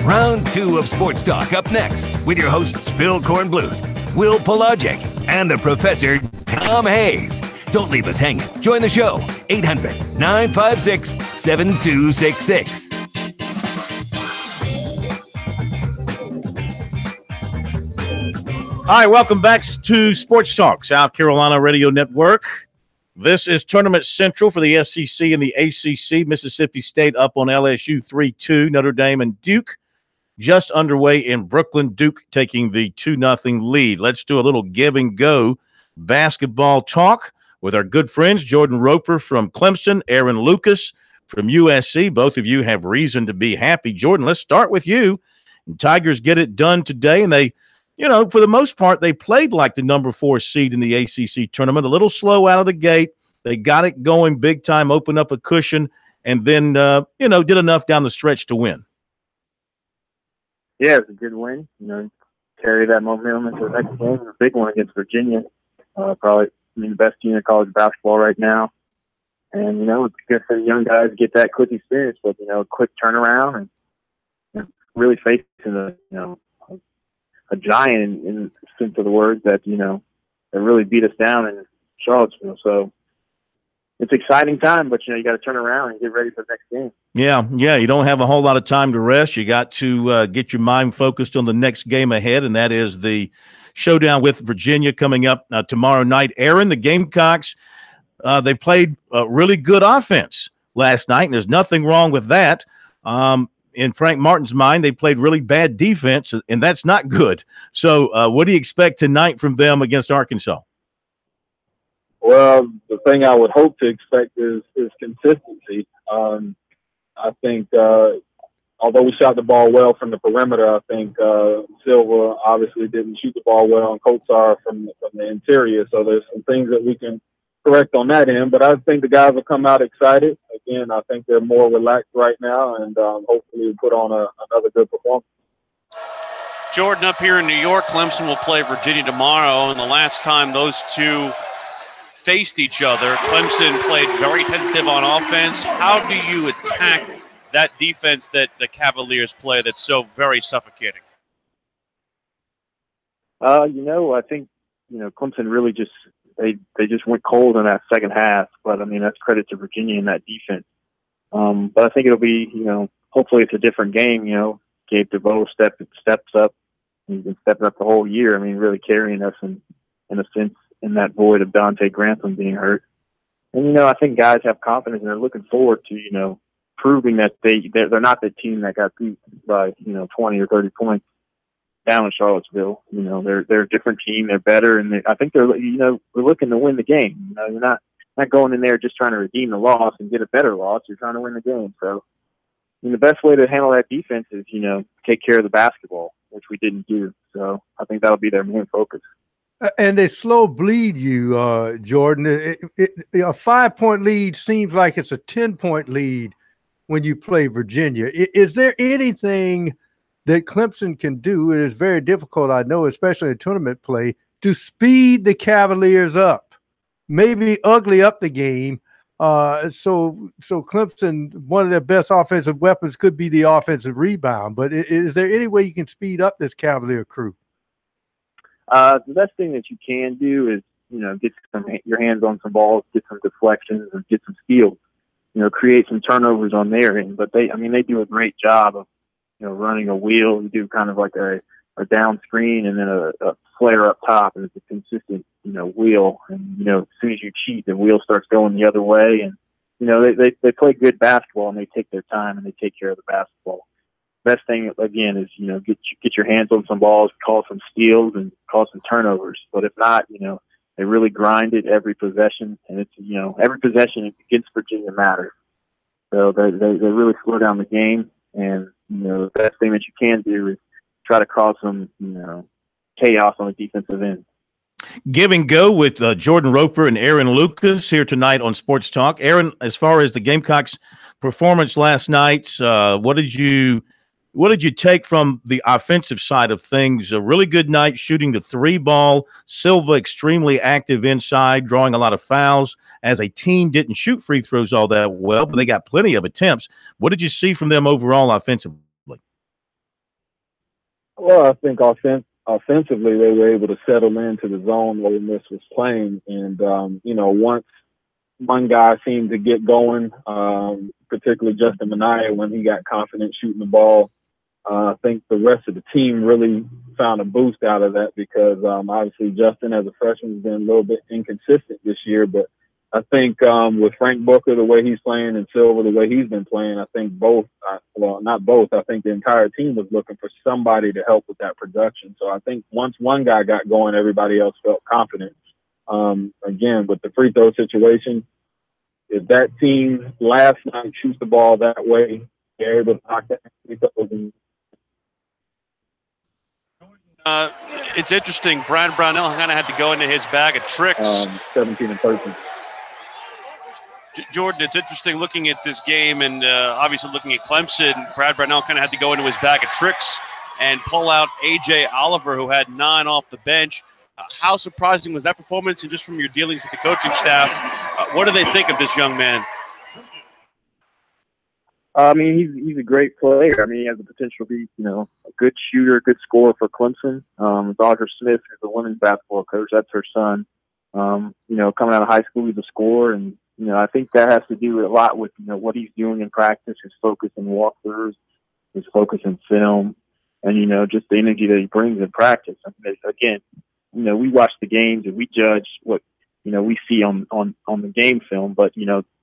Round 2 of Sports Talk up next with your hosts Phil Kornbluth, Will Pelagic, and the Professor Tom Hayes. Don't leave us hanging. Join the show, 800-956-7266. All right, welcome back to Sports Talk, South Carolina Radio Network. This is Tournament Central for the SEC and the ACC. Mississippi State up on LSU 3-2. Notre Dame and Duke just underway in Brooklyn. Duke taking the 2-0 lead. Let's do a little give and go basketball talk with our good friends, Jordan Roper from Clemson, Aaron Lucas from USC. Both of you have reason to be happy. Jordan, let's start with you. Tigers get it done today, and they, for the most part, they played like the number 4 seed in the ACC tournament. A little slow out of the gate. They got it going big time, opened up a cushion, and then, did enough down the stretch to win. Yeah, it was a good win. Carry that momentum into the next game. A big one against Virginia. Probably, the best team in college basketball right now. And, it's good for the young guys to get that quick experience, but, a quick turnaround and really facing a giant in the sense of the word that, that really beat us down in Charlottesville. So it's an exciting time, but, you got to turn around and get ready for the next game. Yeah, you don't have a whole lot of time to rest. You got to get your mind focused on the next game ahead, and that is the showdown with Virginia coming up tomorrow night. Aaron, the Gamecocks, they played really good offense last night, and there's nothing wrong with that. In Frank Martin's mind, they played really bad defense, and that's not good. So what do you expect tonight from them against Arkansas? Well, the thing I would hope to expect is consistency. I think although we shot the ball well from the perimeter, I think Silva obviously didn't shoot the ball well, and Kotsar from the interior. So there's some things that we can correct on that end. But I think the guys will come out excited. Again, I think they're more relaxed right now, and hopefully we'll put on another good performance. Jordan, up here in New York, Clemson will play Virginia tomorrow, and the last time those two faced each other, Clemson played very tentative on offense. How do you attack that defense that the Cavaliers play that's so very suffocating? I think, Clemson really just they just went cold in that second half. But, that's credit to Virginia in that defense. But I think it'll be, hopefully it's a different game. Gabe DeVoe steps up. He's been stepping up the whole year. Really carrying us in a sense in that void of Dante Grantham being hurt. And, I think guys have confidence and they're looking forward to, proving that they're not the team that got beat by, 20 or 30 points down in Charlottesville. They're a different team. They're better. And I think they're looking to win the game. You're not going in there just trying to redeem the loss and get a better loss. You're trying to win the game. So the best way to handle that defense is, take care of the basketball, which we didn't do. So I think that'll be their main focus. And they slow bleed you, Jordan. A 5-point lead seems like it's a 10-point lead when you play Virginia. Is there anything that Clemson can do? It is very difficult, I know, especially in tournament play, to speed the Cavaliers up, maybe ugly up the game. So Clemson, one of their best offensive weapons could be the offensive rebound. But is there any way you can speed up this Cavalier crew? The best thing that you can do is, get your hands on some balls, get some deflections, or get some steals. Create some turnovers on their end. But they do a great job of, running a wheel. You do kind of like a down screen and then a flare up top, and it's a consistent, wheel. And, as soon as you cheat, the wheel starts going the other way. And, they play good basketball and they take their time and they take care of the basketball. Best thing, again, is, get your hands on some balls, call some steals, and call some turnovers. But if not, they really grind it every possession. And it's, every possession against Virginia matters. So they really slow down the game. And, the best thing that you can do is try to cause some, chaos on the defensive end. Give and go with Jordan Roper and Aaron Lucas here tonight on Sports Talk. Aaron, as far as the Gamecocks' performance last night, what did you take from the offensive side of things? A really good night shooting the 3-ball. Silva extremely active inside, drawing a lot of fouls. As a team, didn't shoot free throws all that well, but they got plenty of attempts. What did you see from them overall offensively? Well, I think offensively they were able to settle into the zone Ole Miss was playing, and once one guy seemed to get going, particularly Justin Minaya, when he got confident shooting the ball. I think the rest of the team really found a boost out of that because obviously Justin, as a freshman, has been a little bit inconsistent this year. But I think with Frank Booker, the way he's playing, and Silver, the way he's been playing, I think not both, I think the entire team was looking for somebody to help with that production. So I think once one guy got going, everybody else felt confident. Again, with the free throw situation, if that team last night shoots the ball that way, they're able to knock that free throws. And it's interesting. Brad Brownell kind of had to go into his bag of tricks. 17 and 13. Jordan, it's interesting looking at this game and obviously looking at Clemson. Brad Brownell kind of had to go into his bag of tricks and pull out A.J. Oliver, who had 9 off the bench. How surprising was that performance? And just from your dealings with the coaching staff, what do they think of this young man? I mean, he's a great player. I mean, he has the potential to be, a good shooter, good scorer for Clemson. Dr. Smith is the women's basketball coach. That's her son. Coming out of high school, he's a scorer. And, I think that has to do a lot with, what he's doing in practice, his focus in walkthroughs, his focus in film, and, just the energy that he brings in practice. I mean, again, we watch the games and we judge what, we see on the game film, but,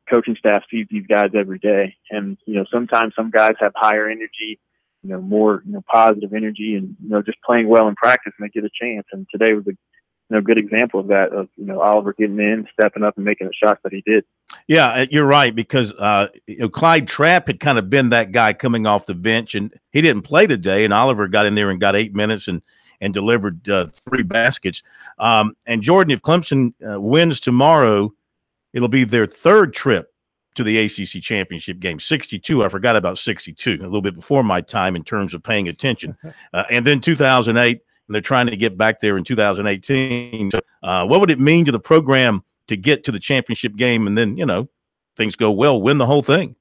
coaching staff sees these guys every day. And, sometimes some guys have higher energy, more, positive energy and, just playing well in practice and they get a chance. And today was a good example of that, of, Oliver getting in, stepping up and making the shots that he did. Yeah, you're right, because Clyde Trapp had kind of been that guy coming off the bench, and he didn't play today, and Oliver got in there and got 8 minutes and delivered 3 baskets. And Jordan, if Clemson wins tomorrow, it'll be their 3rd trip to the ACC championship game. 62, I forgot about 62, a little bit before my time in terms of paying attention. And then 2008, and they're trying to get back there in 2018. So, what would it mean to the program to get to the championship game and then, things go well, win the whole thing?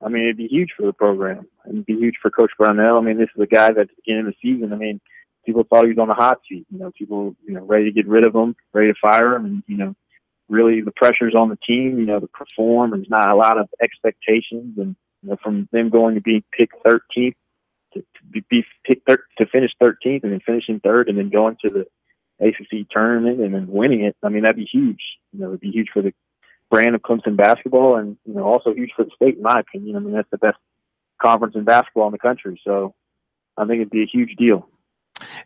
I mean, it'd be huge for the program. It'd be huge for Coach Brownell. I mean, this is a guy that at the beginning of the season, I mean, people thought he was on the hot seat. People, ready to get rid of him, ready to fire him. And, really the pressure's on the team, to perform. There's not a lot of expectations. And, from them going to be picked 13th to be picked to finish 13th and then finishing 3rd and then going to the ACC tournament and then winning it. I mean, that'd be huge. It'd be huge for the brand of Clemson basketball and, also huge for the state, in my opinion. I mean, that's the best conference in basketball in the country. So I think it'd be a huge deal.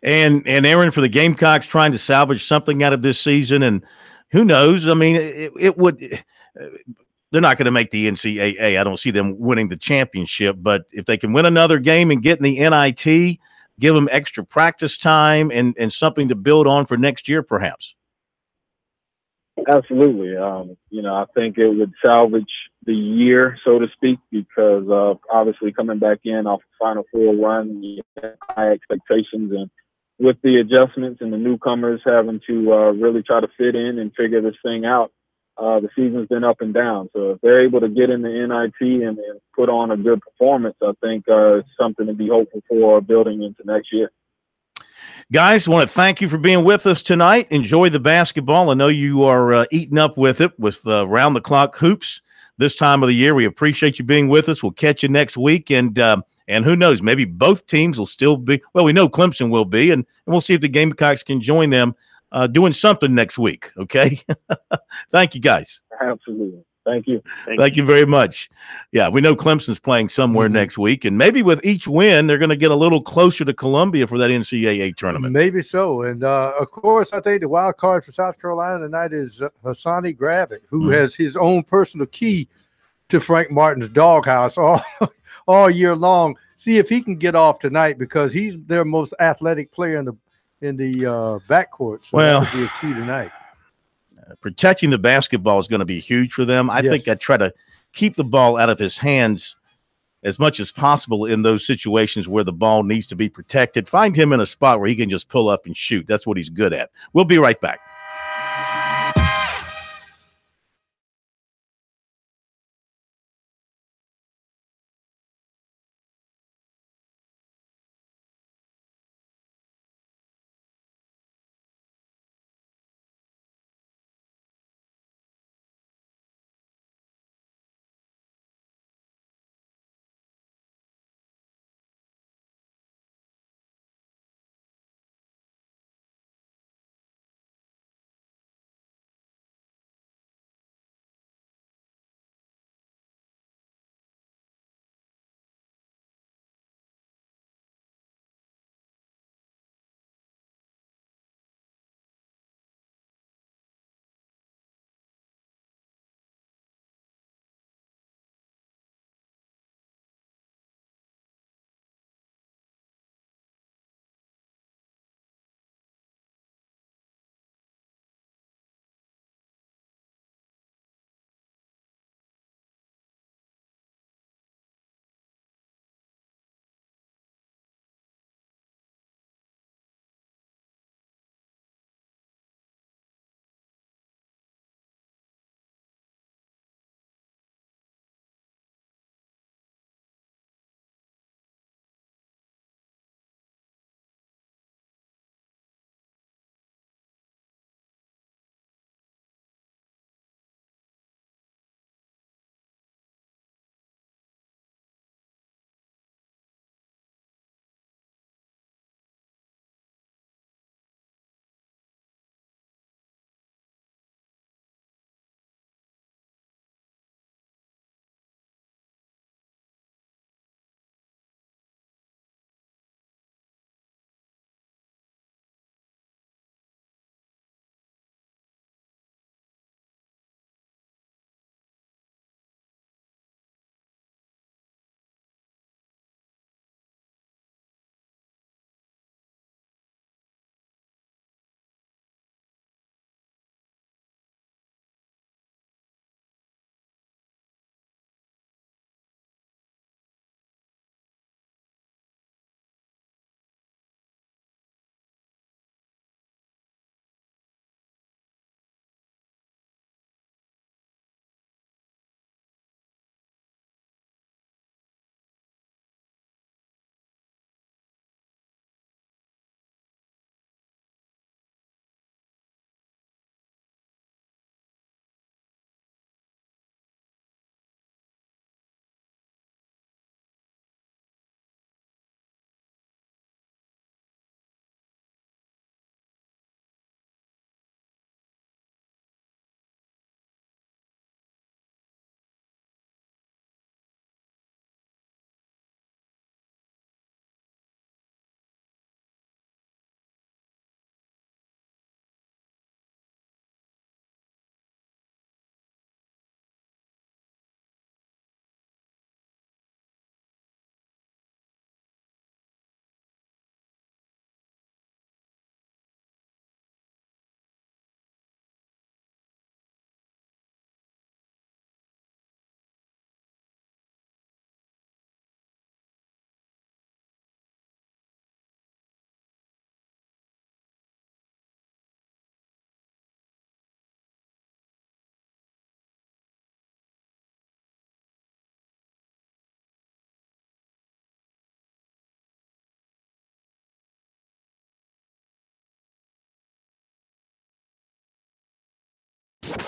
And Aaron, for the Gamecocks trying to salvage something out of this season, and who knows? I mean, it would they're not going to make the NCAA. I don't see them winning the championship, but if they can win another game and get in the NIT, give them extra practice time and something to build on for next year, perhaps. Absolutely. I think it would salvage the year, so to speak, because obviously coming back in off the Final Four run, you have high expectations, and with the adjustments and the newcomers having to really try to fit in and figure this thing out, the season's been up and down. So if they're able to get in the NIT and put on a good performance, I think it's something to be hopeful for building into next year. Guys, I want to thank you for being with us tonight. Enjoy the basketball. I know you are eating up with it with round-the-clock hoops this time of the year. We appreciate you being with us. We'll catch you next week, and who knows, maybe both teams will still be – well, we know Clemson will be, and we'll see if the Gamecocks can join them doing something next week, okay? Thank you, guys. Absolutely. Thank you. Thank you very much. Yeah, we know Clemson's playing somewhere next week, and maybe with each win, they're going to get a little closer to Columbia for that NCAA tournament. Maybe so. And, of course, I think the wild card for South Carolina tonight is Hassani Gravett, who has his own personal key to Frank Martin's doghouse all year long. See if he can get off tonight, because he's their most athletic player in the backcourt. So that would be a key tonight. Protecting the basketball is going to be huge for them. I think I try to keep the ball out of his hands as much as possible in those situations where the ball needs to be protected. Find him in a spot where he can just pull up and shoot. That's what he's good at. We'll be right back.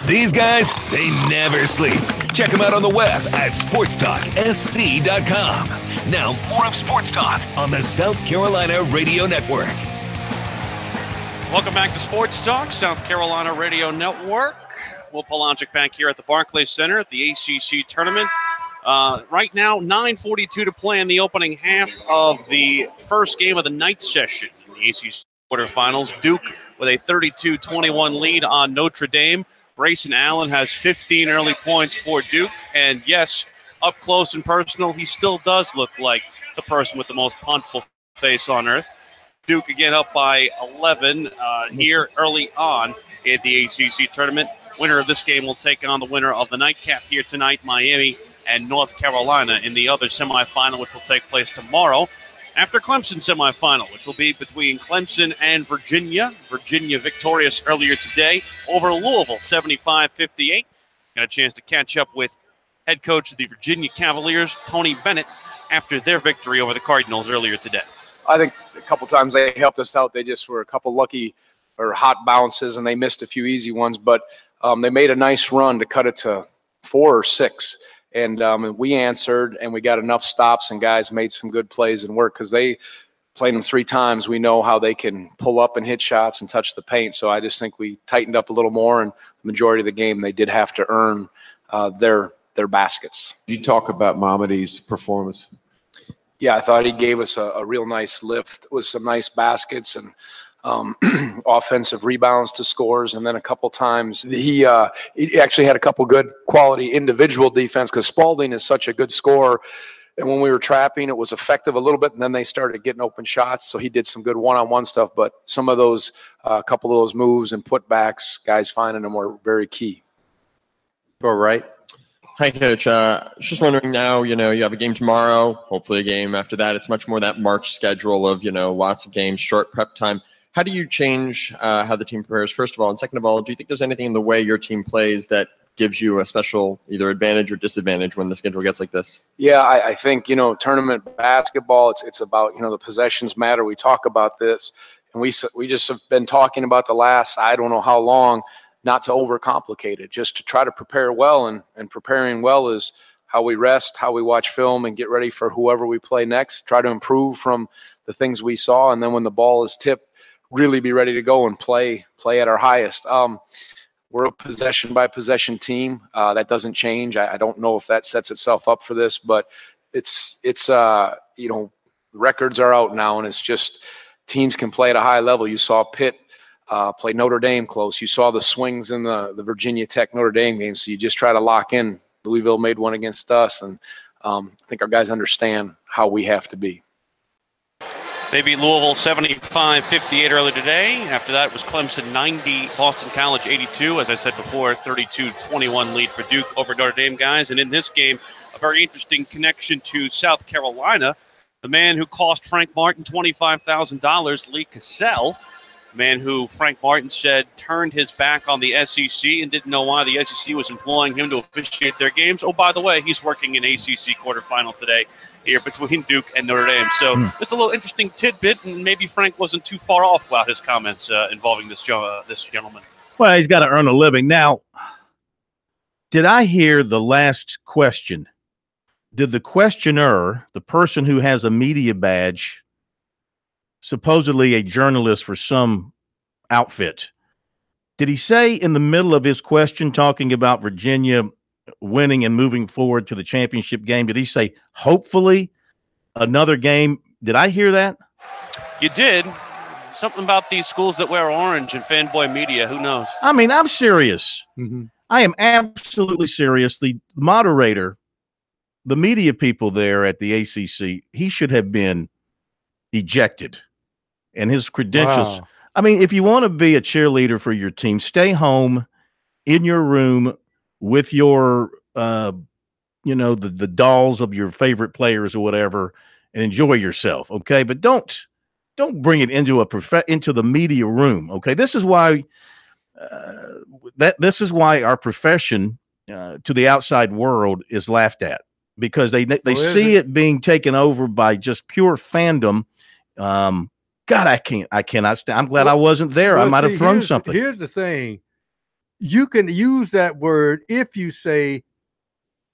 These guys, they never sleep. Check them out on the web at SportsTalkSC.com. Now, more of Sports Talk on the South Carolina Radio Network. Welcome back to Sports Talk, South Carolina Radio Network. Will Pelagic back here at the Barclays Center at the ACC tournament. Right now, 9:42 to play in the opening half of the first game of the night session in the ACC quarterfinals. Duke with a 32-21 lead on Notre Dame. Grayson Allen has 15 early points for Duke. And yes, up close and personal, he still does look like the person with the most punchable face on earth. Duke again up by 11 here early on in the ACC tournament. Winner of this game will take on the winner of the nightcap here tonight, Miami and North Carolina in the other semifinal, which will take place tomorrow after Clemson semifinal, which will be between Clemson and Virginia. Virginia victorious earlier today over Louisville, 75-58. Got a chance to catch up with head coach of the Virginia Cavaliers, Tony Bennett, after their victory over the Cardinals earlier today. I think a couple times they helped us out. They just were a couple lucky or hot bounces, and they missed a few easy ones. But they made a nice run to cut it to 4 or 6. And we answered, and we got enough stops, and guys made some good plays and work because they played them 3 times. We know how they can pull up and hit shots and touch the paint. So I just think we tightened up a little more, and the majority of the game they did have to earn their baskets. You talk about Mamadi's performance. Yeah, I thought he gave us a real nice lift with some nice baskets and offensive rebounds to scores. And then a couple times he actually had a couple good quality individual defense because Spalding is such a good scorer. And when we were trapping, it was effective a little bit. And then they started getting open shots. So he did some good one-on-one stuff. But some of those, a couple of those moves and putbacks, guys finding them were very key. All right. Hi, Coach. Just wondering now, you have a game tomorrow, hopefully a game after that. It's much more that March schedule of, lots of games, short prep time. How do you change how the team prepares, first of all? And second of all, do you think there's anything in the way your team plays that gives you a special either advantage or disadvantage when the schedule gets like this? Yeah, I think, tournament basketball, it's about, the possessions matter. We talk about this, and we just have been talking about the last, I don't know how long, not to overcomplicate it, just to try to prepare well. And preparing well is how we rest, how we watch film and get ready for whoever we play next, try to improve from the things we saw. And then when the ball is tipped, really be ready to go and play at our highest. We're a possession-by-possession team. That doesn't change. I don't know if that sets itself up for this, but it's records are out now, and it's just teams can play at a high level. You saw Pitt play Notre Dame close. You saw the swings in the Virginia Tech Notre Dame game, so you just try to lock in. Louisville made one against us, and I think our guys understand how we have to be. They beat Louisville 75-58 earlier today. After that, it was Clemson 90, Boston College 82. As I said before, 32-21 lead for Duke over Notre Dame, guys. And in this game, a very interesting connection to South Carolina. The man who cost Frank Martin $25,000, Lee Cassell, the man who Frank Martin said turned his back on the SEC and didn't know why the SEC was employing him to officiate their games. Oh, by the way, he's working an ACC quarterfinal today here between Duke and Notre Dame. So just a little interesting tidbit, and maybe Frank wasn't too far off about his comments involving this gentleman. Well, he's got to earn a living. Now, did I hear the last question? Did the questioner, the person who has a media badge, supposedly a journalist for some outfit, did he say in the middle of his question talking about Virginia winning and moving forward to the championship game, did he say, hopefully another game? Did I hear that? You did. Something about these schools that wear orange and fanboy media. Who knows? I mean, I'm serious. I am absolutely serious. The moderator, the media people there at the ACC, he should have been ejected. And his credentials. Wow. I mean, if you want to be a cheerleader for your team, stay home in your room with your, the dolls of your favorite players or whatever, and enjoy yourself. Okay, but don't bring it into into the media room. Okay, this is why this is why our profession to the outside world is laughed at, because they see it being taken over by just pure fandom. God, I cannot stand. I'm glad I wasn't there. I might have thrown something. Here's the thing. you can use that word if you say,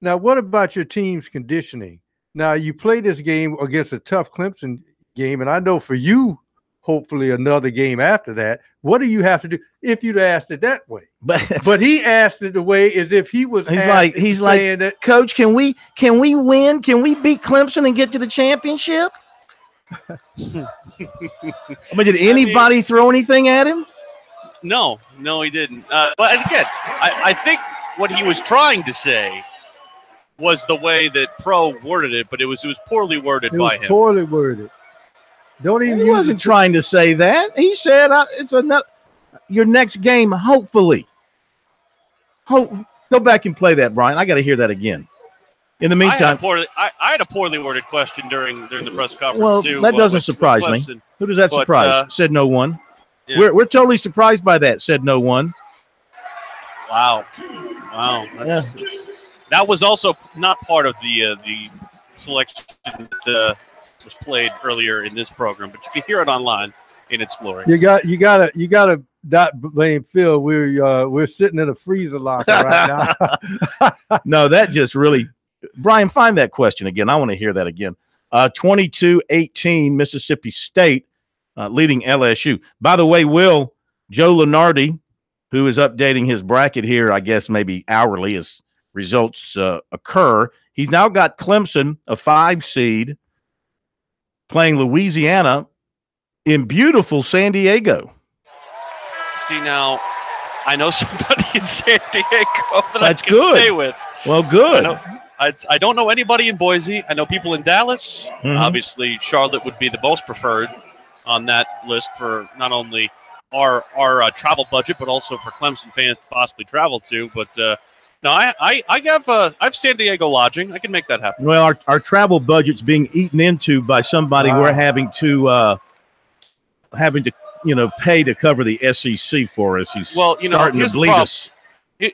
now, what about your team's conditioning? Now, you play this game against a tough Clemson game, and I know for you, hopefully another game after that, what do you have to do if you'd asked it that way? But he asked it the way as if he was he's like that, Coach, can we win? Can we beat Clemson and get to the championship? Did anybody throw anything at him? No, he didn't. But again, I think what he was trying to say was the way that Pro worded it, but it was poorly worded by him. Poorly worded. Don't even. He wasn't trying to say that. He said it's your next game, hopefully. Go back and play that, Brian. I got to hear that again. In the meantime, I had a poorly worded question during the press conference. Well, too. That doesn't surprise me. Who does that surprise? Said no one. Yeah. We're totally surprised by that. Said no one. Wow. That was also not part of the selection that was played earlier in this program, but you can hear it online in its glory. You gotta not blame Phil. We're sitting in a freezer locker right now. No, that just really, Brian, find that question again. I want to hear that again. 22-18 Mississippi State leading LSU. By the way, Joe Lunardi, who is updating his bracket here, I guess maybe hourly as results occur. He's now got Clemson, a 5 seed, playing Louisiana in beautiful San Diego. See, now, I know somebody in San Diego that I can good. Stay with. Well, good. I don't know anybody in Boise. I know people in Dallas. Mm-hmm. Obviously, Charlotte would be the most preferred on that list for not only our travel budget, but also for Clemson fans to possibly travel to. But no, I have San Diego lodging. I can make that happen. Well, our travel budget's being eaten into by somebody we're having to pay to cover the SEC for us. He's starting to bleed us.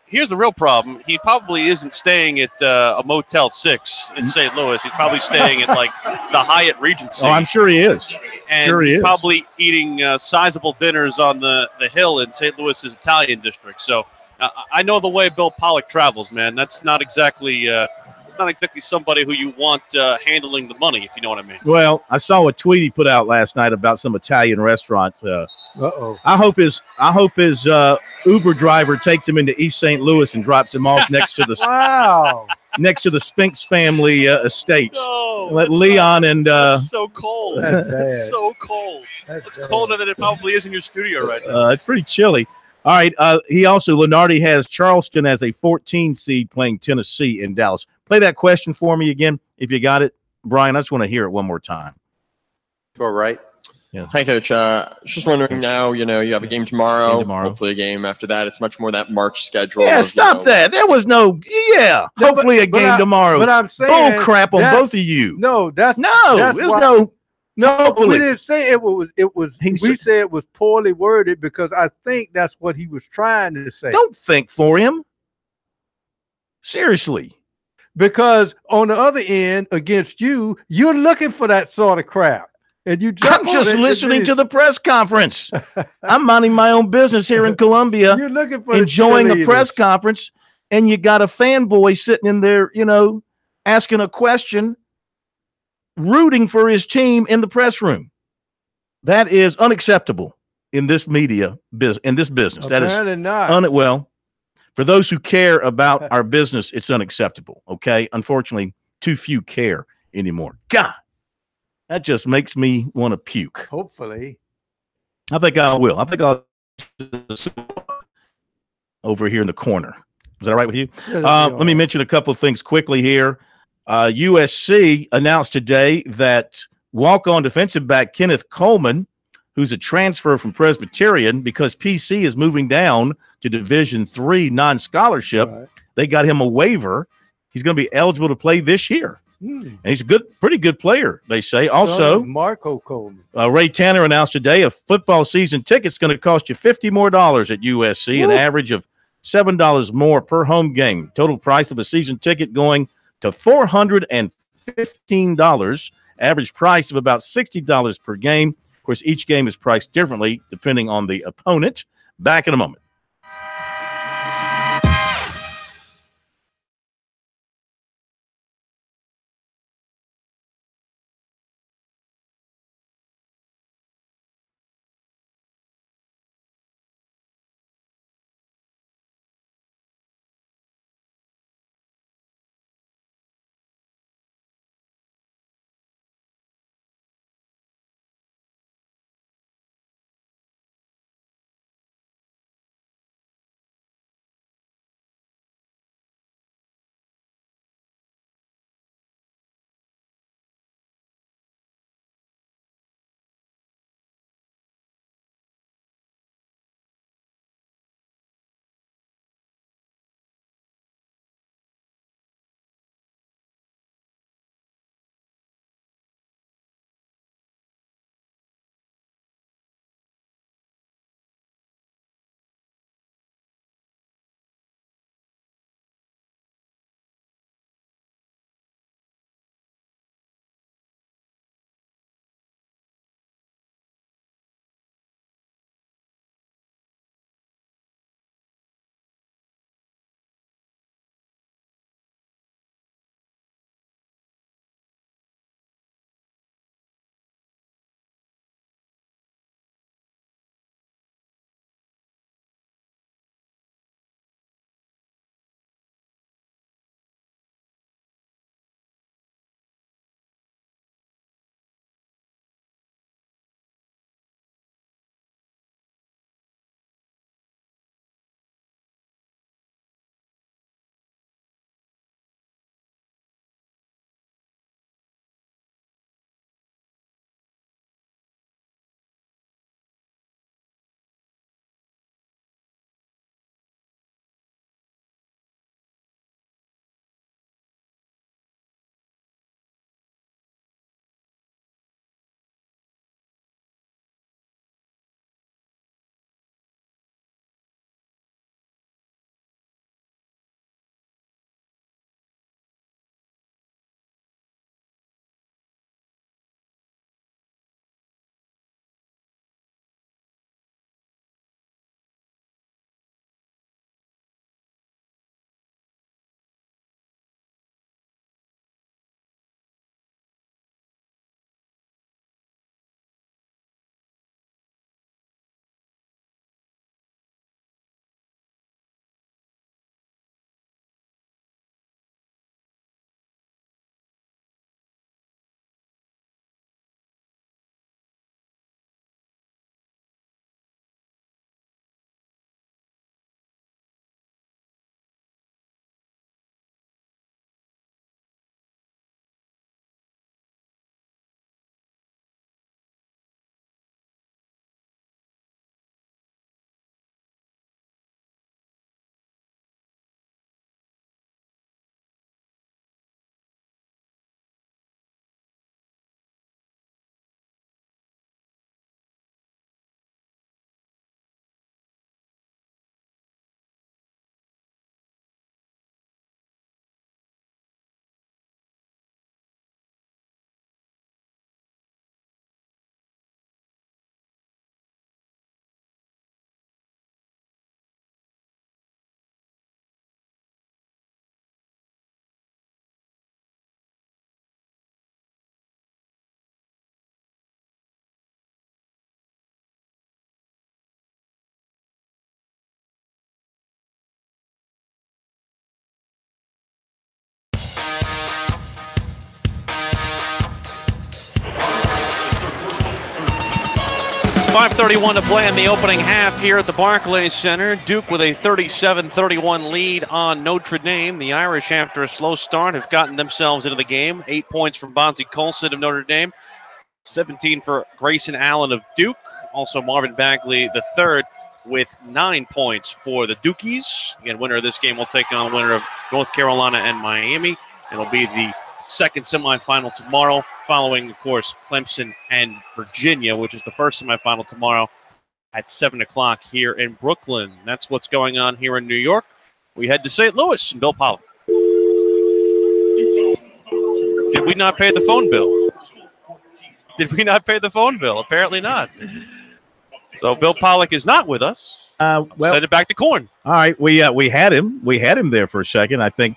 Here's the real problem. He probably isn't staying at a Motel 6 in St. Louis. He's probably staying at like the Hyatt Regency. Oh, I'm sure he is. And he's probably eating sizable dinners on the Hill in St. Louis's Italian district. So I know the way Bill Pollock travels, man. That's not exactly somebody who you want handling the money, if you know what I mean. Well, I saw a tweet he put out last night about some Italian restaurant. I hope his Uber driver takes him into East St. Louis and drops him off next to the next to the Spinks family estate. No, let Leon and that's so cold. It's so cold. It's colder than it probably is in your studio right now. It's pretty chilly. All right. He also, Lunardi has Charleston as a 14 seed playing Tennessee in Dallas. Play that question for me again, if you got it. Brian, I just want to hear it one more time. All right. Yeah. Hi, Coach. Just wondering now, you have a game tomorrow. Hopefully a game after that. It's much more that March schedule. Yeah, stop that. There was hopefully a game tomorrow. But I'm saying. Bull crap on both of you. No, there's no. No, we didn't say it was. We said it was poorly worded because I think that's what he was trying to say. Don't think for him. Seriously. Because on the other end, against you, you're looking for that sort of crap. And I'm just listening to the press conference. I'm minding my own business here in Columbia. You're looking for enjoying the press conference, and you got a fanboy sitting in there, asking a question, rooting for his team in the press room. That is unacceptable in this business. Apparently That is not. For those who care about our business, it's unacceptable. Okay, unfortunately, too few care anymore. God. That just makes me want to puke. Hopefully. I think I will. I think I'll over here in the corner. Is that all right with you? Yeah, let me mention a couple of things quickly here. USC announced today that walk-on defensive back Kenneth Coleman, who's a transfer from Presbyterian, because PC is moving down to Division III non-scholarship. Right. They got him a waiver. He's going to be eligible to play this year. And he's a pretty good player, they say. Also, Marco Coleman. Ray Tanner announced today a football season ticket's going to cost you $50 more at USC, an average of $7 more per home game. Total price of a season ticket going to $415, average price of about $60 per game. Of course, each game is priced differently depending on the opponent. Back in a moment. 5:31 to play in the opening half here at the Barclays Center. Duke with a 37-31 lead on Notre Dame. The Irish, after a slow start, have gotten themselves into the game. 8 points from Bonzi Colson of Notre Dame. 17 for Grayson Allen of Duke. Also Marvin Bagley III with 9 points for the Dukies. Again, winner of this game will take on winner of North Carolina and Miami. It'll be the second semifinal tomorrow, following, of course, Clemson and Virginia, which is the first semifinal tomorrow at 7 o'clock here in Brooklyn. That's what's going on here in New York. We head to St. Louis and Bill Pollack. Did we not pay the phone bill? Did we not pay the phone bill? Apparently not. So Bill Pollack is not with us. Well, send it back to Corn. All right, we had him. We had him there for a second. I think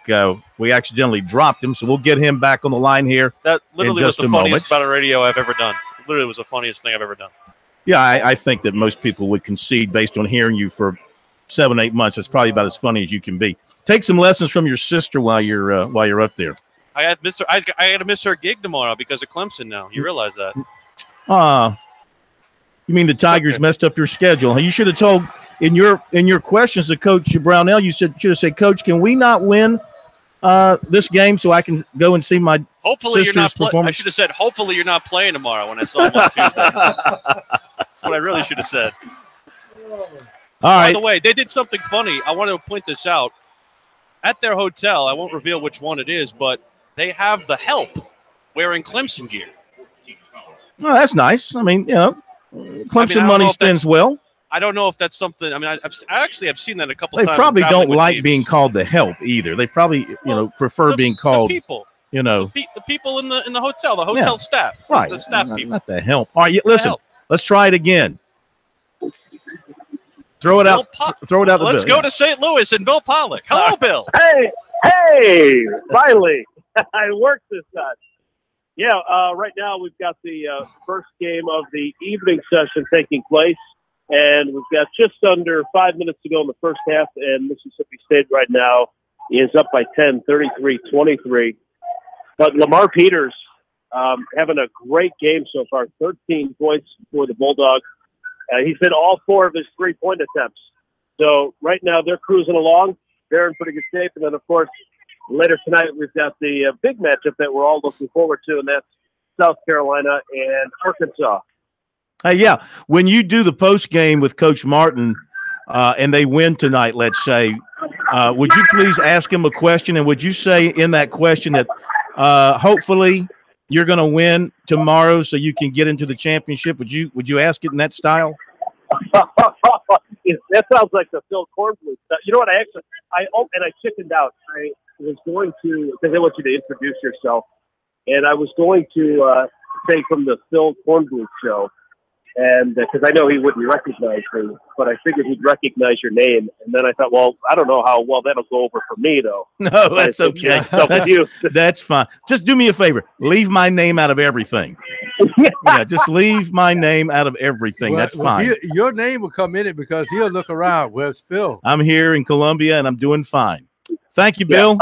we accidentally dropped him, so we'll get him back on the line here. That literally was the funniest about a radio I've ever done. Literally was the funniest thing I've ever done. Yeah, I think that most people would concede based on hearing you for 7-8 months. That's probably about as funny as you can be. Take some lessons from your sister while you're up there. I had to miss her gig tomorrow because of Clemson. Now you realize that. You mean the Tigers messed up your schedule? You should have told in your questions to Coach Brownell. You should have said, Coach, can we not win this game so I can go and see my sister's performance? I should have said, hopefully you're not playing tomorrow when I saw him on Tuesday. That's what I really should have said. All right. By the way, they did something funny. I want to point this out. At their hotel, I won't reveal which one it is, but they have the help wearing Clemson gear. Oh, that's nice. I mean, Clemson money spends well. I don't know if that's something. I mean, I actually have seen that a couple times. They probably don't like teams. Being called the help either. They probably, prefer being called the people. The people in the hotel, the hotel staff, right? The staff people, not the help. All right, listen. Let's try it again. Throw it out. Throw it out. Let's go to St. Louis and Bill Pollack. Hello, Bill. Hey! Finally, I worked this time. Yeah, right now we've got the first game of the evening session taking place, and we've got just under 5 minutes to go in the first half, and Mississippi State right now is up by 10, 33-23. But Lamar Peters having a great game so far, 13 points for the Bulldogs. He's hit all 4 of his 3-point attempts. So right now they're cruising along. They're in pretty good shape. And then, of course, later tonight we've got the big matchup that we're all looking forward to, and that's South Carolina and Arkansas. Yeah, when you do the post game with Coach Martin and they win tonight, let's say, would you please ask him a question, and would you say in that question that hopefully you're going to win tomorrow so you can get into the championship? Would you ask it in that style? That sounds like the Phil Kornbluth stuff. You know what? I chickened out. I was going to, because I want you to introduce yourself, and I was going to say from the Phil Kornbluth show, and because I know he wouldn't recognize me, but I figured he'd recognize your name, and then I thought, well, I don't know how well that'll go over for me, though. No, that's okay. That's fine. Just do me a favor. Leave my name out of everything. Yeah, just leave my name out of everything. That's fine. Your name will come in it because he'll look around. Where's Phil? I'm here in Columbia, and I'm doing fine. Thank you, Bill.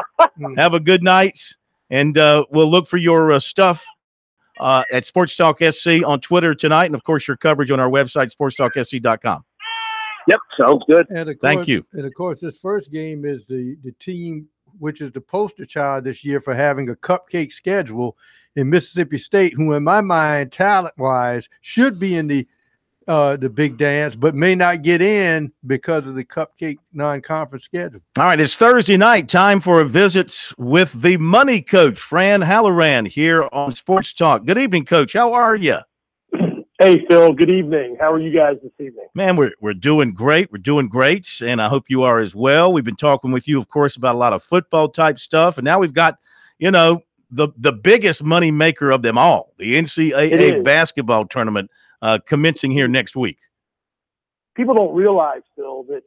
Have a good night, and we'll look for your stuff at SportsTalkSC on Twitter tonight, and, of course, your coverage on our website, SportsTalkSC.com. Yep, sounds good. And of course, thank you. And, of course, this first game is the team which is the poster child this year for having a cupcake schedule in Mississippi State, who in my mind, talent-wise, should be in the big dance, but may not get in because of the cupcake non-conference schedule. All right, it's Thursday night. Time for a visit with the money coach, Fran Halloran, here on Sports Talk. Good evening, Coach. How are you? Hey, Phil. Good evening. How are you guys this evening? Man, we're doing great. We're doing great, and I hope you are as well. We've been talking with you, of course, about a lot of football-type stuff, and now we've got, the biggest money maker of them all, the NCAA basketball tournament commencing here next week. People don't realize, Phil, that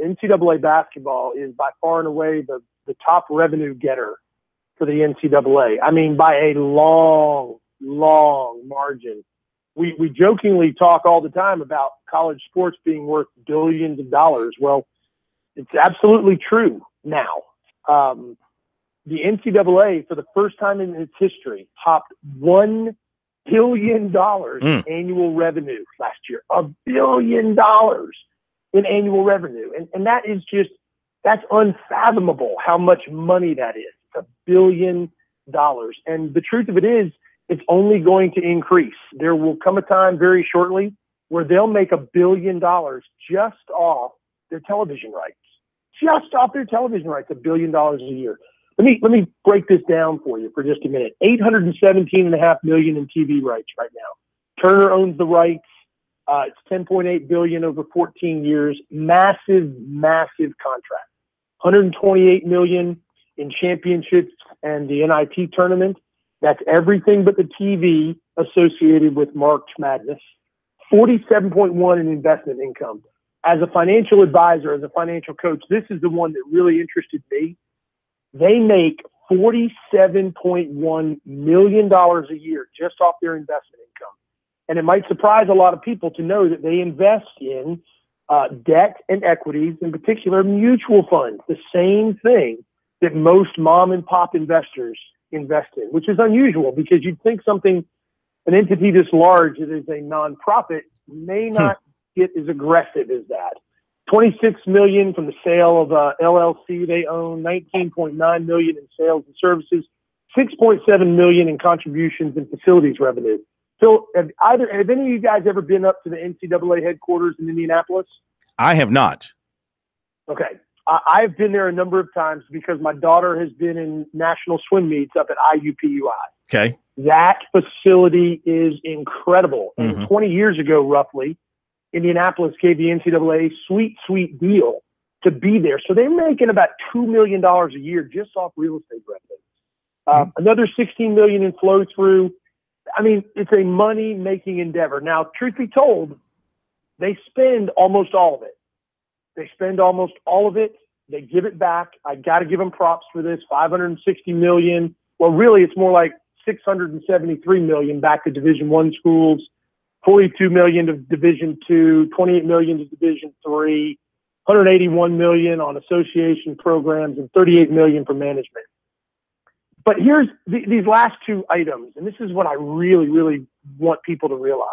NCAA basketball is by far and away the top revenue getter for the NCAA. I mean, by a long, long margin. We jokingly talk all the time about college sports being worth billions of dollars. Well, it's absolutely true now. The NCAA, for the first time in its history, topped $1 billion in annual revenue last year. $1 billion in annual revenue. And that is just, that's unfathomable how much money that is. It's $1 billion. And the truth of it is, it's only going to increase. There will come a time very shortly where they'll make $1 billion just off their television rights. Just off their television rights, $1 billion a year. Let me break this down for you for just a minute. $817.5 million in TV rights right now. Turner owns the rights. It's $10.8 billion over 14 years. Massive, massive contract. $128 million in championships and the NIT tournament. That's everything but the TV associated with March Madness. 47.1 in investment income. As a financial advisor, as a financial coach, this is the one that really interested me. They make $47.1 million a year just off their investment income. And it might surprise a lot of people to know that they invest in debt and equities, in particular mutual funds, the same thing that most mom and pop investors invest in, which is unusual because you'd think an entity this large that is a nonprofit may not get as aggressive as that. $26 million from the sale of LLC they own, $19.9 million in sales and services, $6.7 million in contributions and facilities revenue. So have any of you guys ever been up to the NCAA headquarters in Indianapolis? I have not. Okay. I've been there a number of times because my daughter has been in national swim meets up at IUPUI. Okay. That facility is incredible. And 20 years ago, roughly, Indianapolis gave the NCAA a sweet deal to be there. So they're making about $2 million a year just off real estate revenue. Another $16 million in flow through. I mean, it's a money-making endeavor. Now, truth be told, they spend almost all of it. They give it back. I got to give them props for this. $560 million. Well, really, it's more like $673 million back to Division I schools, $42 million to Division II, $28 million to Division III, $181 million on association programs, and $38 million for management. But here's these last two items, and this is what I really, really want people to realize.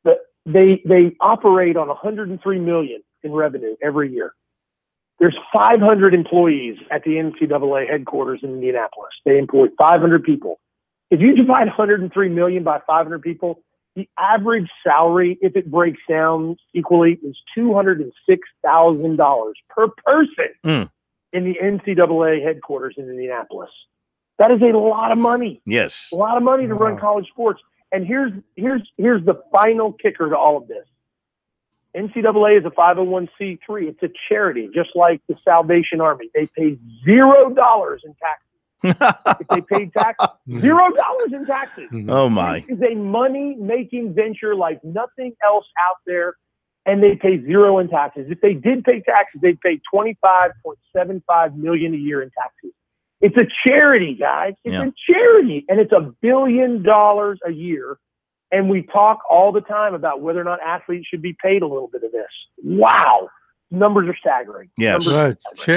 That they operate on $103 million in revenue every year. There's 500 employees at the NCAA headquarters in Indianapolis. They employ 500 people. If you divide $103 million by 500 people, the average salary, if it breaks down equally, is $206,000 per person in the NCAA headquarters in Indianapolis. That is a lot of money. Yes. A lot of money to run college sports. And here's the final kicker to all of this. NCAA is a 501c3. It's a charity, just like the Salvation Army. They pay $0 in taxes. If they paid taxes, $0 in taxes. Oh, my. It is a money-making venture like nothing else out there, and they pay $0 in taxes. If they did pay taxes, they'd pay $25.75 million a year in taxes. It's a charity, guys. It's a charity, and it's $1 billion a year. And we talk all the time about whether or not athletes should be paid a little bit of this. Wow. Numbers are staggering. Yes. Right.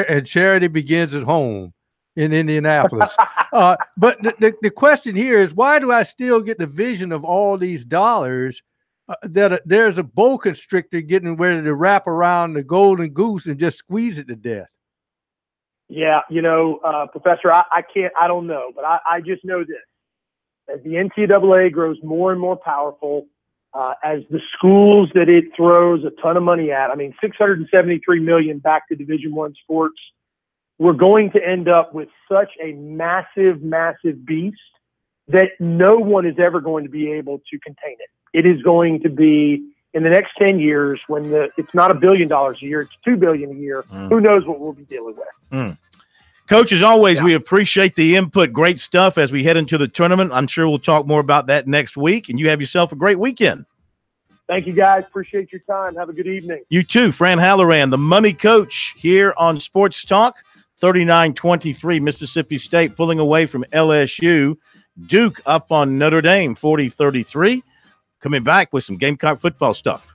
And charity begins at home in Indianapolis. But the question here is, why do I still get the vision of all these dollars that there's a boa constrictor getting ready to wrap around the golden goose and just squeeze it to death? Yeah, Professor, I don't know, but I just know this. As the NCAA grows more and more powerful, as the schools that it throws a ton of money at, I mean, $673 million back to Division I sports, we're going to end up with such a massive, massive beast that no one is ever going to be able to contain it. It is going to be, in the next 10 years, when it's not $1 billion a year, it's $2 billion a year. Who knows what we'll be dealing with? Coach, as always, we appreciate the input. Great stuff as we head into the tournament. I'm sure we'll talk more about that next week, and you have yourself a great weekend. Thank you, guys. Appreciate your time. Have a good evening. You too. Fran Halloran, the money coach here on Sports Talk. 39-23, Mississippi State pulling away from LSU. Duke up on Notre Dame, 40-33. Coming back with some Gamecock football stuff.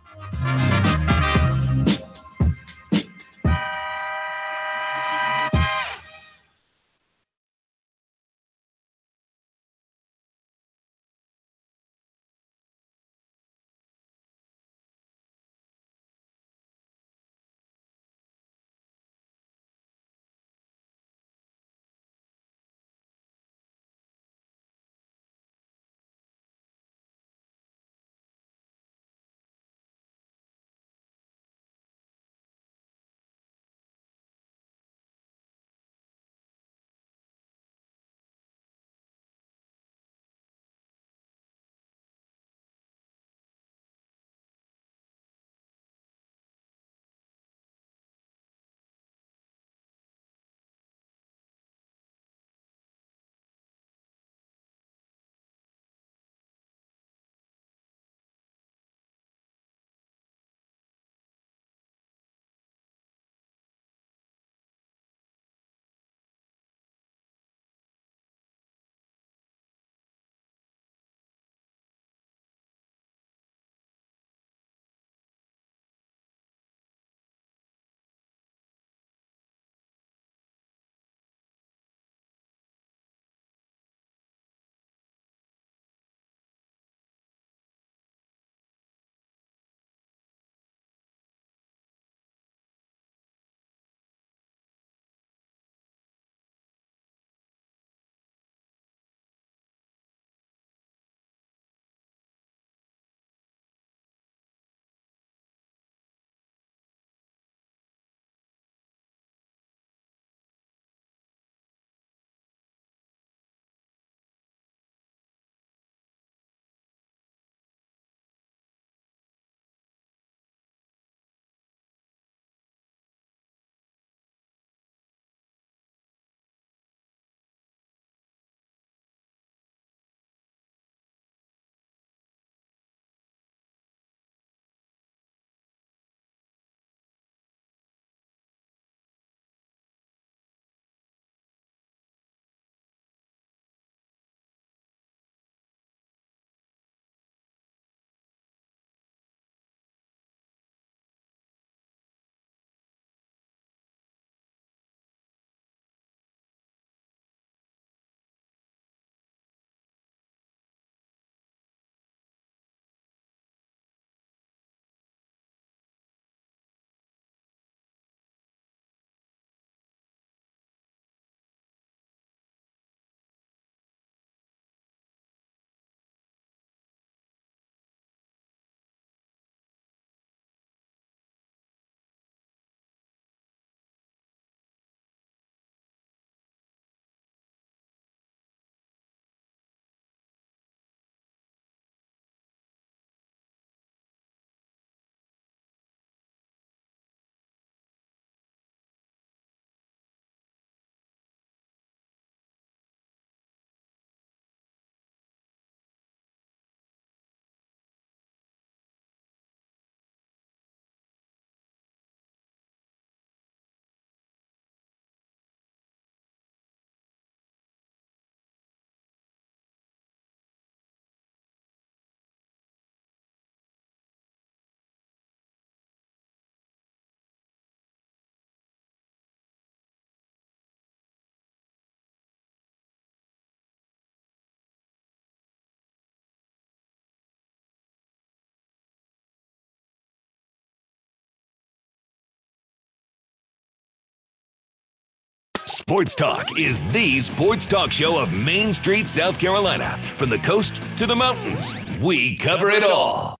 Sports Talk is the sports talk show of Main Street, South Carolina. From the coast to the mountains, we cover it all.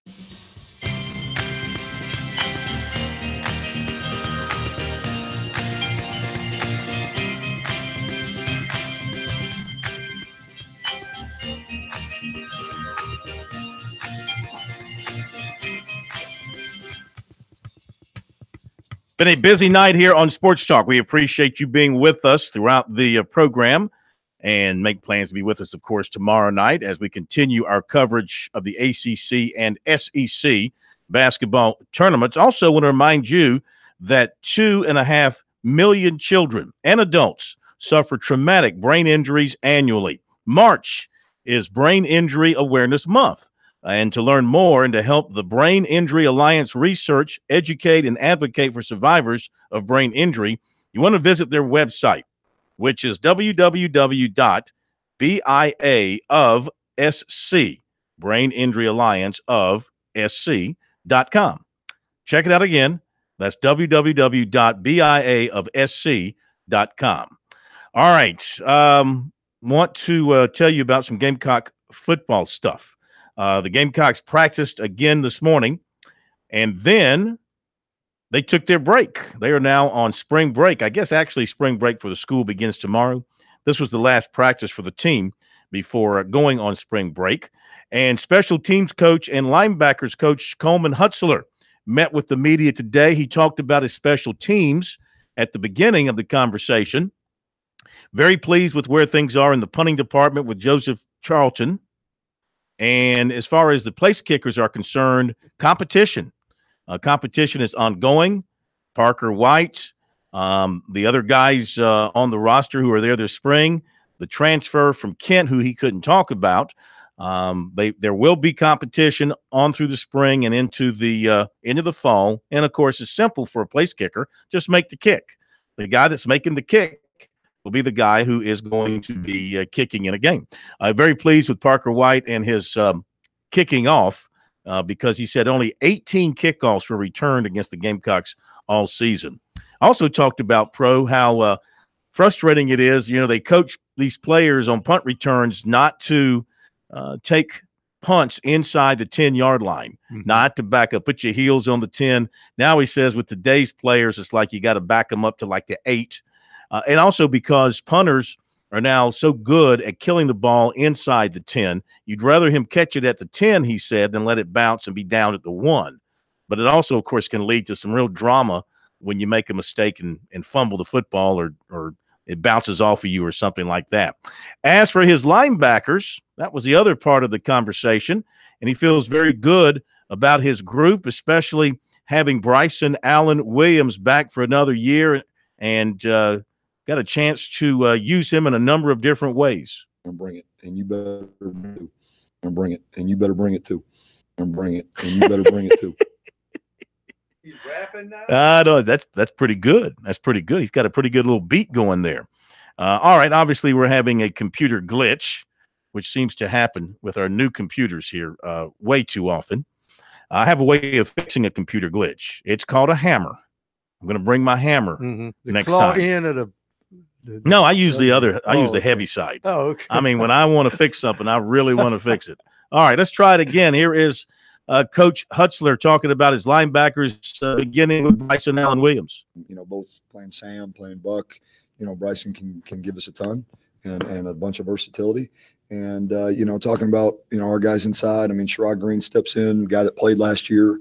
Been a busy night here on Sports Talk. We appreciate you being with us throughout the program and make plans to be with us, of course, tomorrow night as we continue our coverage of the ACC and SEC basketball tournaments. Also want to remind you that 2.5 million children and adults suffer traumatic brain injuries annually. March is Brain Injury Awareness Month. And to learn more and to help the Brain Injury Alliance research, educate, and advocate for survivors of brain injury, you want to visit their website, which is www.biaofsc, Brain Injury Alliance of SC.com. Check it out again. That's www.biaofsc.com. All right. Want to tell you about some Gamecock football stuff. The Gamecocks practiced again this morning, and then they took their break. They are now on spring break. I guess actually spring break for the school begins tomorrow. This was the last practice for the team before going on spring break. And special teams coach and linebackers coach Coleman Hutzler met with the media today. He talked about his special teams at the beginning of the conversation. Very pleased with where things are in the punting department with Joseph Charlton. And as far as the place kickers are concerned, competition is ongoing. Parker White, the other guys on the roster who are there this spring, the transfer from Kent, who he couldn't talk about. There will be competition on through the spring and into the fall. And of course, it's simple for a place kicker. Just make the kick. The guy that's making the kick will be the guy who is going to be kicking in a game. Very pleased with Parker White and his kicking off because he said only 18 kickoffs were returned against the Gamecocks all season. Also talked about how frustrating it is. You know, they coach these players on punt returns not to take punts inside the 10-yard line, not to back up, put your heels on the 10. Now he says with today's players, it's like you got to back them up to like the 8. And also because punters are now so good at killing the ball inside the 10, you'd rather him catch it at the 10, he said, than let it bounce and be down at the 1. But it also, of course, can lead to some real drama when you make a mistake and fumble the football or it bounces off of you or something like that. As for his linebackers, that was the other part of the conversation, and he feels very good about his group, especially having Bryson Allen Williams back for another year and got a chance to use him in a number of different ways. Bring it, and you better bring it, and you better bring it too. Bring it, and you better bring it too. He's rapping now? No, that's pretty good. That's pretty good. He's got a pretty good little beat going there. All right, obviously we're having a computer glitch, which seems to happen with our new computers here way too often. I have a way of fixing a computer glitch. It's called a hammer. I'm going to bring my hammer next time. No, I use the other. I use the heavy side. Oh, okay. I mean, when I want to fix something, I really want to fix it. All right, let's try it again. Here is Coach Hutzler talking about his linebackers, beginning with Bryson Allen Williams. You know, both playing Sam, playing Buck. You know, Bryson can give us a ton and a bunch of versatility. And you know, talking about our guys inside. I mean, Sherrod Green steps in, guy that played last year.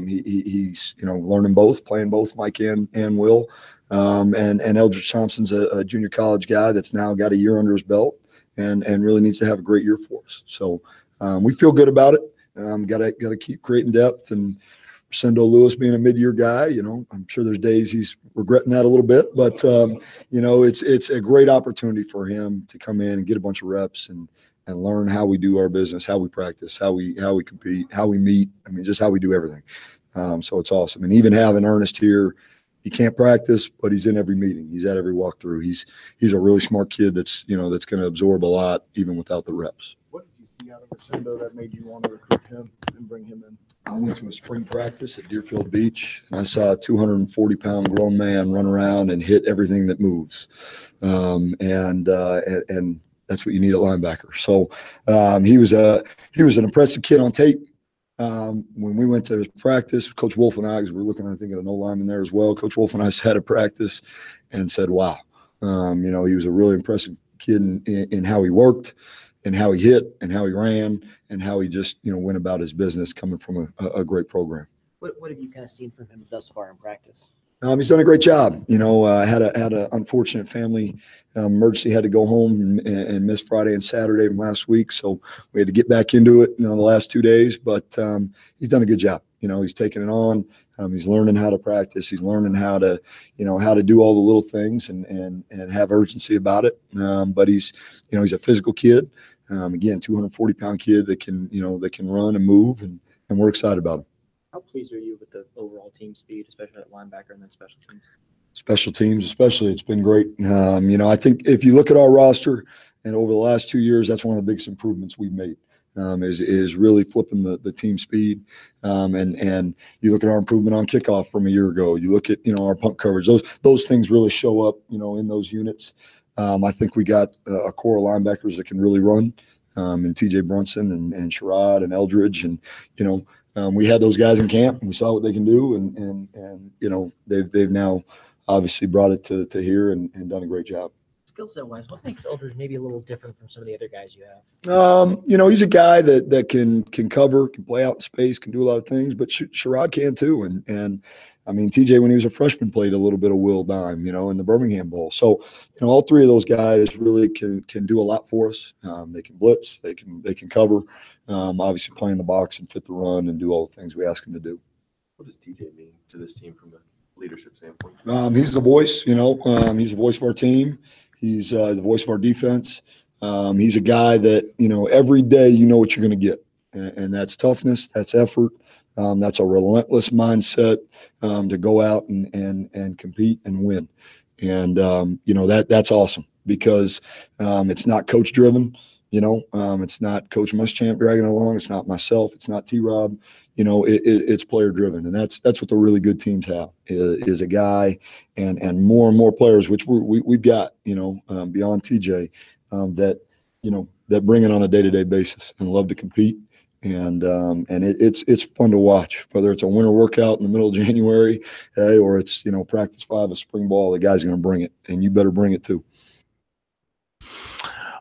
He's learning both, playing both Mike and Will. And Eldridge Thompson's a junior college guy that's now got a year under his belt and really needs to have a great year for us. So we feel good about it. Got to keep creating depth, and Sendo Lewis being a mid-year guy, I'm sure there's days he's regretting that a little bit, but it's a great opportunity for him to come in and get a bunch of reps and learn how we do our business, how we practice, how we compete, how we meet. I mean, just how we do everything. So it's awesome. And even having Ernest here, he can't practice, but he's in every meeting. He's at every walkthrough. He's a really smart kid that's going to absorb a lot even without the reps. What did you see out of Crescendo that made you want to recruit him and bring him in? I went to a spring practice at Deerfield Beach, and I saw a 240-pound grown man run around and hit everything that moves, and that's what you need at linebacker. So he was an impressive kid on tape. When we went to his practice, Coach Wolf and I, because we were looking, I think, at an O-lineman there as well. Coach Wolf and I sat at practice and said, "Wow, he was a really impressive kid in how he worked, and how he hit, and how he ran, and how he just went about his business, coming from a great program." What have you kind of seen from him thus far in practice? He's done a great job. Had a unfortunate family emergency, had to go home and miss Friday and Saturday from last week. So we had to get back into it, the last 2 days. But he's done a good job. He's taken it on. He's learning how to practice. He's learning how to, how to do all the little things and have urgency about it. But he's a physical kid. Again, 240-pound kid that can run and move, and we're excited about him. How pleased are you with the overall team speed, especially at linebacker and then special teams? Special teams, especially, it's been great. I think if you look at our roster, and over the last 2 years, that's one of the biggest improvements we've made. Is really flipping the team speed, and you look at our improvement on kickoff from a year ago. You look at our punt coverage. Those things really show up in those units. I think we got a core of linebackers that can really run, and T.J. Brunson and Sherrod and Eldridge, and we had those guys in camp, and we saw what they can do, and they've now obviously brought it to here and done a great job. Skill set wise, what makes Eldridge maybe a little different from some of the other guys you have? He's a guy that can cover, can play out in space, can do a lot of things, but Sherrod can too. And I mean, TJ, when he was a freshman, played a little bit of Will Dime, in the Birmingham Bowl. So, all three of those guys really can do a lot for us. They can blitz, they can cover, obviously play in the box and fit the run and do all the things we ask him to do. What does TJ mean to this team from a leadership standpoint? He's the voice, he's the voice of our team. He's the voice of our defense. He's a guy that, every day you know what you're going to get. And that's toughness, that's effort, that's a relentless mindset to go out and compete and win. And, that's awesome because it's not coach driven. It's not Coach Muschamp dragging along. It's not myself. It's not T-Rob. It's player driven, and that's what the really good teams have is a guy and more players, which we've got beyond TJ that bring it on a day-to-day basis and love to compete, and it's fun to watch, whether it's a winter workout in the middle of January, or it's practice 5 of spring ball. The guy's going to bring it, and you better bring it too.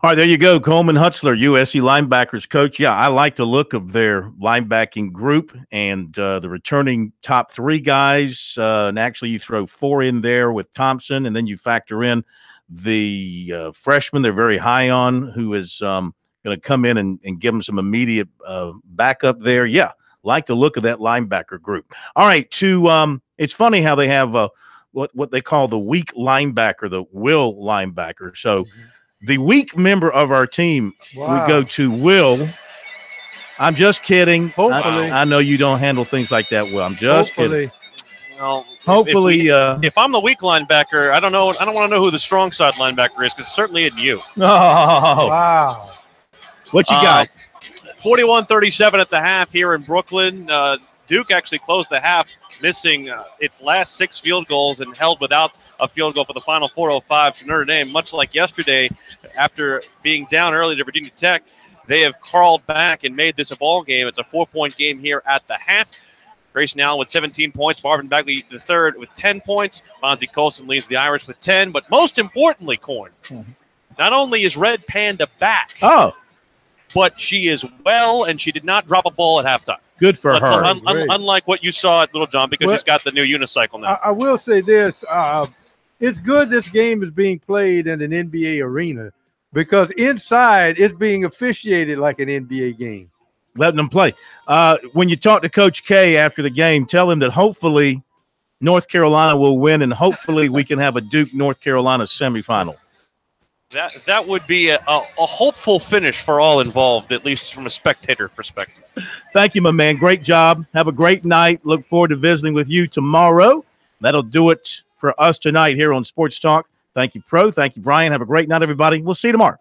All right, there you go. Coleman Hutzler, USC linebackers coach. Yeah, I like the look of their linebacking group and the returning top 3 guys. And actually, you throw 4 in there with Thompson, and then you factor in the freshman they're very high on, who is going to come in and give them some immediate backup there. Yeah, like the look of that linebacker group. All right, it's funny how they have what they call the weak linebacker, the will linebacker. So the weak member of our team, we go to Will. I'm just kidding. Hopefully. I know you don't handle things like that, Will. I'm just kidding. Well, hopefully. If I'm the weak linebacker, I don't know. I don't want to know who the strong side linebacker is because it's certainly isn't you. Oh, wow. What you got? 41-37 at the half here in Brooklyn. Duke actually closed the half, missing its last 6 field goals and held without a field goal for the final 4:05. So Notre Dame, much like yesterday, after being down early to Virginia Tech, they have crawled back and made this a ball game. It's a 4-point game here at the half. Grayson Allen with 17 points. Marvin Bagley the third with 10 points. Monty Colson leads the Irish with 10. But most importantly, Corn, not only is Red Panda back, but she is well, and she did not drop a ball at halftime. Good for her. Unlike what you saw at Little John, because she's got the new unicycle now. I will say this. It's good this game is being played in an NBA arena because inside it's being officiated like an NBA game. Letting them play. When you talk to Coach K after the game, tell him that hopefully North Carolina will win, and hopefully we can have a Duke-North Carolina semifinal. That would be a hopeful finish for all involved, at least from a spectator perspective. Thank you, my man. Great job. Have a great night. Look forward to visiting with you tomorrow. That'll do it for us tonight here on Sports Talk. Thank you, Pro. Thank you, Brian. Have a great night, everybody. We'll see you tomorrow.